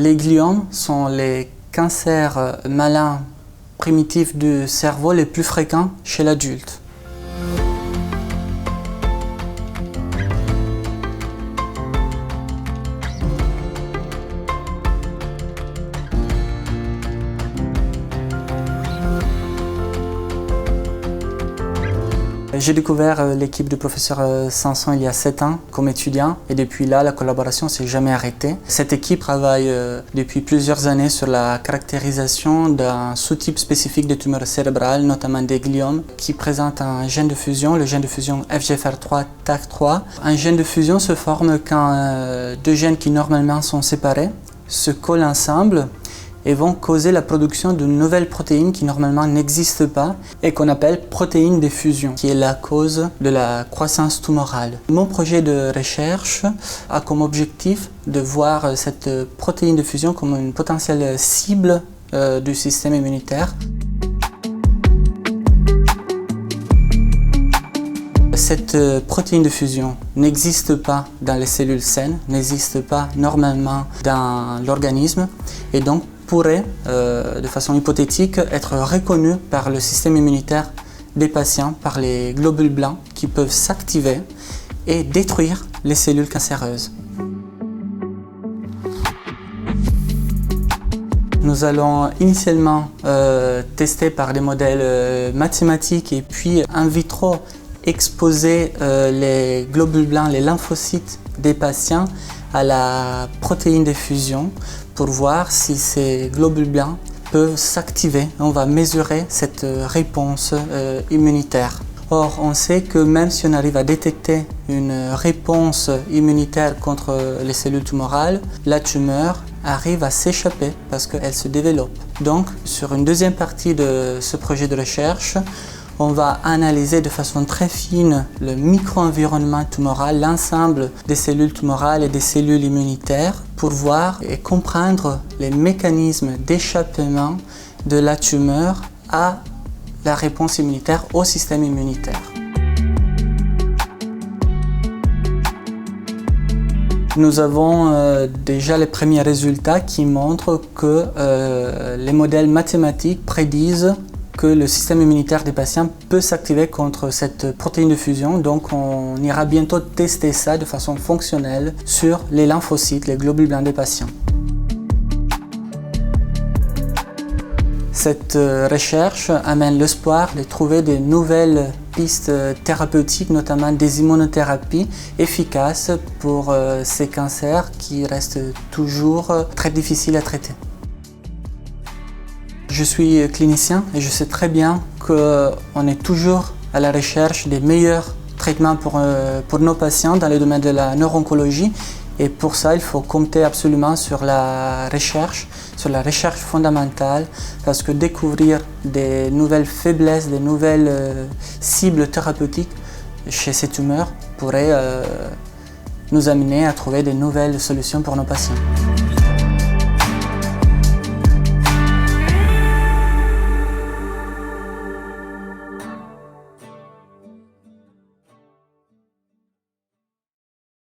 Les gliomes sont les cancers malins primitifs du cerveau les plus fréquents chez l'adulte. J'ai découvert l'équipe du professeur Sanson il y a 7 ans comme étudiant et depuis là, la collaboration ne s'est jamais arrêtée. Cette équipe travaille depuis plusieurs années sur la caractérisation d'un sous-type spécifique de tumeurs cérébrales, notamment des gliomes, qui présentent un gène de fusion, le gène de fusion FGFR3-TAC3. Un gène de fusion se forme quand deux gènes qui normalement sont séparés se collent ensemble et vont causer la production d'une nouvelle protéine qui normalement n'existe pas et qu'on appelle protéine de fusion, qui est la cause de la croissance tumorale. Mon projet de recherche a comme objectif de voir cette protéine de fusion comme une potentielle cible du système immunitaire. Cette protéine de fusion n'existe pas dans les cellules saines, n'existe pas normalement dans l'organisme et donc pourrait, de façon hypothétique, être reconnue par le système immunitaire des patients, par les globules blancs qui peuvent s'activer et détruire les cellules cancéreuses. Nous allons initialement tester par des modèles mathématiques et puis in vitro exposer les globules blancs, les lymphocytes des patients à la protéine de fusion pour voir si ces globules blancs peuvent s'activer. On va mesurer cette réponse immunitaire. Or, on sait que même si on arrive à détecter une réponse immunitaire contre les cellules tumorales, la tumeur arrive à s'échapper parce qu'elle se développe. Donc, sur une deuxième partie de ce projet de recherche, on va analyser de façon très fine le micro-environnement tumoral, l'ensemble des cellules tumorales et des cellules immunitaires pour voir et comprendre les mécanismes d'échappement de la tumeur à la réponse immunitaire, au système immunitaire. Nous avons déjà les premiers résultats qui montrent que les modèles mathématiques prédisent que le système immunitaire des patients peut s'activer contre cette protéine de fusion. Donc on ira bientôt tester ça de façon fonctionnelle sur les lymphocytes, les globules blancs des patients. Cette recherche amène l'espoir de trouver de nouvelles pistes thérapeutiques, notamment des immunothérapies efficaces pour ces cancers qui restent toujours très difficiles à traiter. Je suis clinicien et je sais très bien qu'on est toujours à la recherche des meilleurs traitements pour nos patients dans le domaine de la neuro-oncologie. Et pour ça, il faut compter absolument sur la recherche fondamentale, parce que découvrir des nouvelles faiblesses, des nouvelles cibles thérapeutiques chez ces tumeurs pourrait nous amener à trouver de nouvelles solutions pour nos patients.